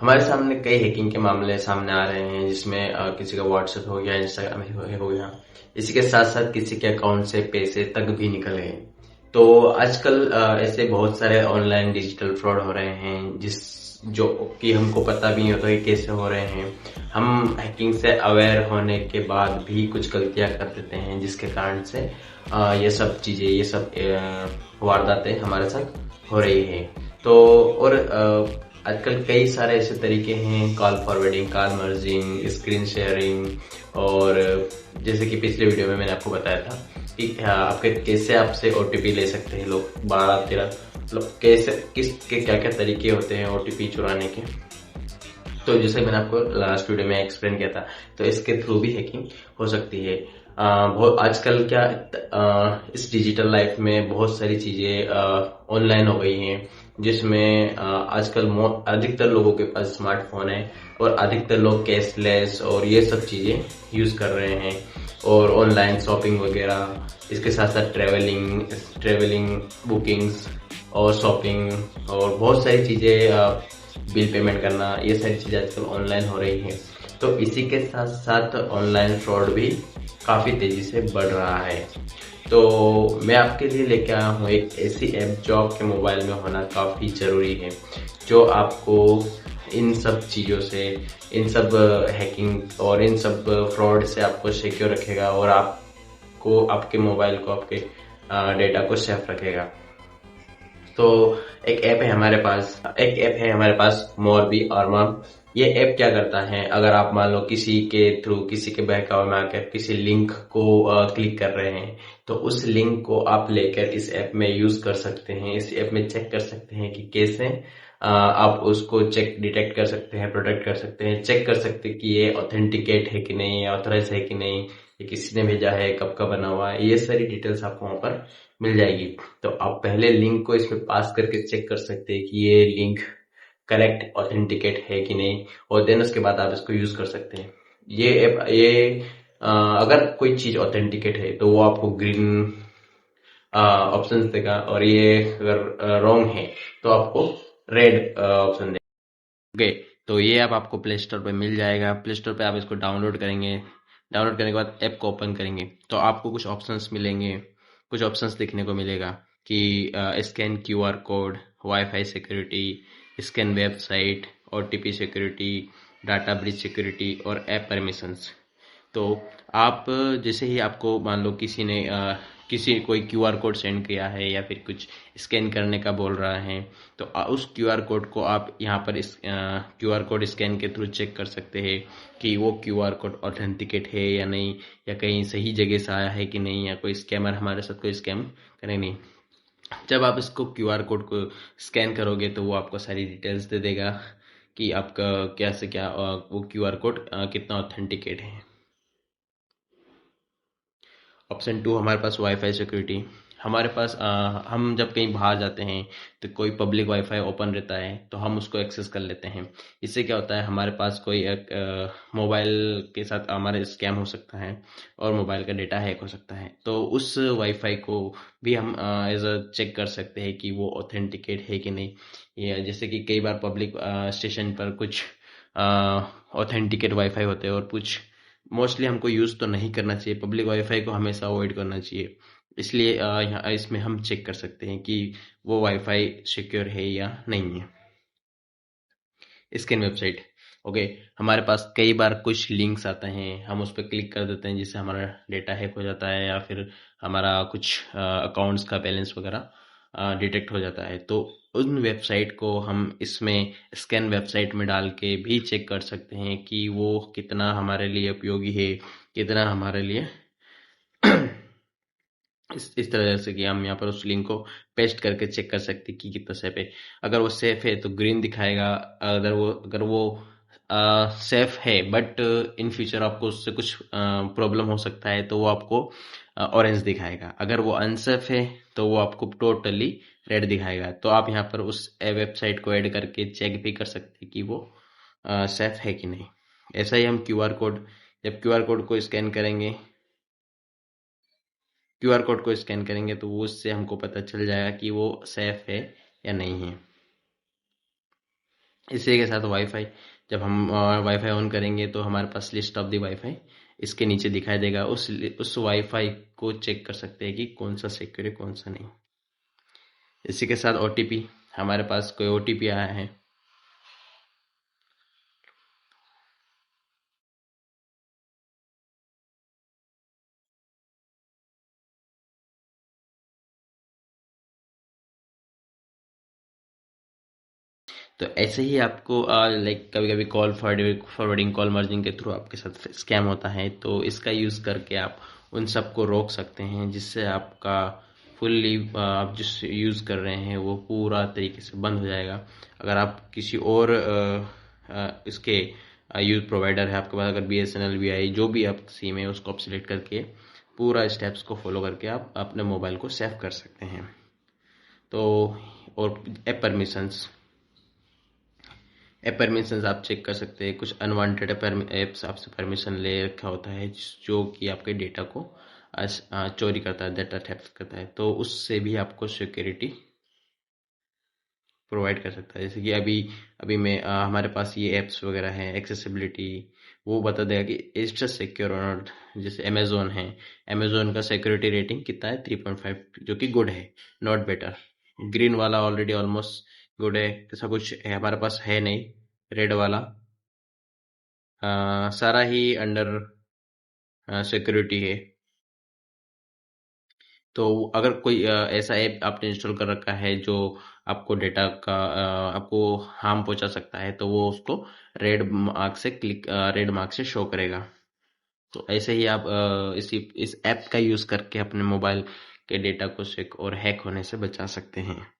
हमारे सामने कई हैकिंग के मामले सामने आ रहे हैं, जिसमें किसी का व्हाट्सएप हो गया, इंस्टाग्राम हो गया। इसी के साथ साथ किसी के अकाउंट से पैसे तक भी निकल गए। तो आजकल ऐसे बहुत सारे ऑनलाइन डिजिटल फ्रॉड हो रहे हैं, जिस जो कि हमको पता भी नहीं होता कि कैसे हो रहे हैं। हम हैकिंग से अवेयर होने के बाद भी कुछ गलतियां कर देते हैं, जिसके कारण से ये सब चीजें, ये सब वारदातें हमारे साथ हो रही है। तो और आजकल कई सारे ऐसे तरीके हैं, call forwarding, call merging, screen sharing, और जैसे कि पिछले वीडियो में मैंने आपको बताया था कि आपके कैसे आपसे ओटीपी ले सकते हैं लोग 12-13, मतलब कैसे किस के क्या क्या तरीके होते हैं ओटीपी चुराने के। तो जैसे मैंने आपको लास्ट वीडियो में एक्सप्लेन किया था, तो इसके थ्रू भी हैकिंग हो सकती है। बहुत आजकल क्या, इस डिजिटल लाइफ में बहुत सारी चीजें ऑनलाइन हो गई हैं, जिसमें आजकल अधिकतर लोगों के पास स्मार्टफोन है, और अधिकतर लोग कैशलेस और ये सब चीजें यूज कर रहे हैं, और ऑनलाइन शॉपिंग वगैरह, इसके साथ साथ ट्रेवलिंग ट्रेवलिंग बुकिंग्स और शॉपिंग, और बहुत सारी चीजें, बिल पेमेंट करना, ये सारी चीजें आजकल ऑनलाइन हो रही हैं। तो इसी के साथ साथ ऑनलाइन फ्रॉड भी काफी तेजी से बढ़ रहा है। तो मैं आपके लिए लेके आया हूँ एक ऐसी ऐप जो आपके मोबाइल में होना काफी जरूरी है, जो आपको इन सब चीजों से, इन सब हैकिंग और इन सब फ्रॉड से आपको सिक्योर रखेगा, और आपको, आपके मोबाइल को, आपके डेटा को सेफ रखेगा। तो एक ऐप है हमारे पास, मोरबी आर्मा। ये ऐप क्या करता है, अगर आप मान लो किसी के थ्रू, किसी के बहकावे में आकर किसी लिंक को क्लिक कर रहे हैं, तो उस लिंक को आप लेकर इस ऐप में यूज कर सकते हैं। इस ऐप में चेक कर सकते हैं कि कैसे आप उसको डिटेक्ट कर सकते हैं, प्रोटेक्ट कर सकते हैं, चेक कर सकते हैं कि ये ऑथेंटिकेट है कि नहीं, ऑथराइज है कि नहीं, ये किसी ने भेजा है, कब का बना हुआ है, ये सारी डिटेल्स आपको वहां पर मिल जाएगी। तो आप पहले लिंक को इसमें पास करके चेक कर सकते हैं कि ये लिंक करेक्ट ऑथेंटिकेट है कि नहीं, और देन उसके बाद आप इसको यूज कर सकते हैं। ये ऐप, अगर कोई चीज ऑथेंटिकेट है तो वो आपको ग्रीन ऑप्शन देगा, और ये अगर रॉन्ग है तो आपको रेड ऑप्शन देगा। ओके, तो ये ऐप आपको प्ले स्टोर पे मिल जाएगा। प्ले स्टोर पे आप इसको डाउनलोड करेंगे। डाउनलोड करने के बाद ऐप को ओपन करेंगे तो आपको कुछ ऑप्शंस मिलेंगे, कुछ ऑप्शंस देखने को मिलेगा कि scan QR code, wifi security, scan website, OTP security, data breach security और ऐप परमिशंस। तो आप जैसे ही आपको मान लो किसी ने किसी कोई क्यूआर कोड सेंड किया है, या फिर कुछ स्कैन करने का बोल रहा है, तो उस क्यूआर कोड को आप यहाँ पर इस क्यूआर कोड स्कैन के थ्रू चेक कर सकते हैं कि वो क्यूआर कोड ऑथेंटिकेट है या नहीं, या कहीं सही जगह से आया है कि नहीं, या कोई स्कैमर हमारे साथ कोई स्कैम करे नहीं। जब आप इसको क्यूआर कोड को स्कैन करोगे तो वो आपको सारी डिटेल्स दे देगा कि आपका क्या से क्या वो क्यूआर कोड कितना ऑथेंटिकेट है। ऑप्शन टू, हमारे पास वाईफाई सिक्योरिटी। हमारे पास हम जब कहीं बाहर जाते हैं तो कोई पब्लिक वाईफाई ओपन रहता है, तो हम उसको एक्सेस कर लेते हैं। इससे क्या होता है, हमारे पास कोई एक मोबाइल के साथ हमारे स्कैम हो सकता है, और मोबाइल का डेटा हैक हो सकता है। तो उस वाईफाई को भी हम एज अ चेक कर सकते हैं कि वो ऑथेंटिकेट है कि नहीं। या जैसे कि कई बार पब्लिक स्टेशन पर कुछ ऑथेंटिकेट वाईफाई होते हैं, और कुछ मोस्टली हमको यूज तो नहीं करना चाहिए, पब्लिक वाईफाई को हमेशा अवॉइड करना चाहिए। इसलिए यहाँ इसमें हम चेक कर सकते हैं कि वो वाईफाई सिक्योर है या नहीं है। Scan website. ओके, हमारे पास कई बार कुछ लिंक्स आते हैं, हम उस पर क्लिक कर देते हैं, जिससे हमारा डेटा हैक हो जाता है, या फिर हमारा कुछ अकाउंट्स का बैलेंस वगैरह डिटेक्ट हो जाता है। तो उन वेबसाइट को हम इसमें स्कैन वेबसाइट में डाल के भी चेक कर सकते हैं कि वो कितना हमारे लिए उपयोगी है, कितना हमारे लिए इस तरह से कि हम यहाँ पर उस लिंक को पेस्ट करके चेक कर सकते हैं कि कितना सेफ है। अगर वो सेफ है तो ग्रीन दिखाएगा, अगर वो सेफ है बट इन फ्यूचर आपको उससे कुछ प्रॉब्लम हो सकता है, तो वो आपको ऑरेंज दिखाएगा। अगर वो अनसेफ है तो वो आपको टोटली रेड दिखाएगा। तो आप यहाँ पर उस वेबसाइट को ऐड करके चेक भी कर सकते हैं कि वो सेफ है कि नहीं। ऐसा ही हम क्यूआर कोड, जब क्यूआर कोड को स्कैन करेंगे, क्यूआर कोड को स्कैन करेंगे तो वो उससे हमको पता चल जाएगा कि वो सेफ है या नहीं है। इसी के साथ वाईफाई, जब हम वाईफाई ऑन करेंगे तो हमारे पास लिस्ट ऑफ द वाईफाई इसके नीचे दिखाई देगा। उस वाईफाई को चेक कर सकते हैं कि कौन सा सिक्योर है कौन सा नहीं। इसी के साथ ओटीपी, हमारे पास कोई ओटीपी आया है तो ऐसे ही आपको लाइक कभी कभी कॉल फॉरवर्डिंग कॉल मर्जिंग के थ्रू आपके साथ स्कैम होता है, तो इसका यूज़ करके आप उन सब को रोक सकते हैं, जिससे आपका फुल्ली आप जिस यूज़ कर रहे हैं वो पूरा तरीके से बंद हो जाएगा। अगर आप किसी और इसके यूज प्रोवाइडर है आपके पास, अगर BSNL VI जो भी आप सिम है उसको आप सिलेक्ट करके पूरा स्टेप्स को फॉलो करके आप अपने मोबाइल को सेव कर सकते हैं। तो और ऐप परमिशंस आप चेक कर सकते हैं। कुछ अनवांटेड ऐप्स आपसे परमिशन ले रखा होता है जो कि आपके डेटा को चोरी करता है, डेटा थेफ्ट करता है, तो उससे भी आपको सिक्योरिटी प्रोवाइड कर सकता है। जैसे कि अभी अभी मैं हमारे पास ये ऐप्स वगैरह हैं, एक्सेसिबिलिटी वो बता देगा कि इज इट सिक्योर और नॉट। जैसे अमेजोन है, अमेजोन का सिक्योरिटी रेटिंग कितना है, 3.5, जो कि गुड है, नॉट बेटर। ग्रीन वाला ऑलरेडी ऑलमोस्ट गुड है, ऐसा कुछ है हमारे पास है नहीं। रेड वाला सारा ही अंडर सिक्योरिटी है। तो अगर कोई ऐसा ऐप आपने इंस्टॉल कर रखा है जो आपको डेटा का आपको हार्म पहुंचा सकता है, तो वो उसको रेड मार्क से शो करेगा। तो ऐसे ही आप इस ऐप का यूज करके अपने मोबाइल के डेटा को और हैक होने से बचा सकते हैं।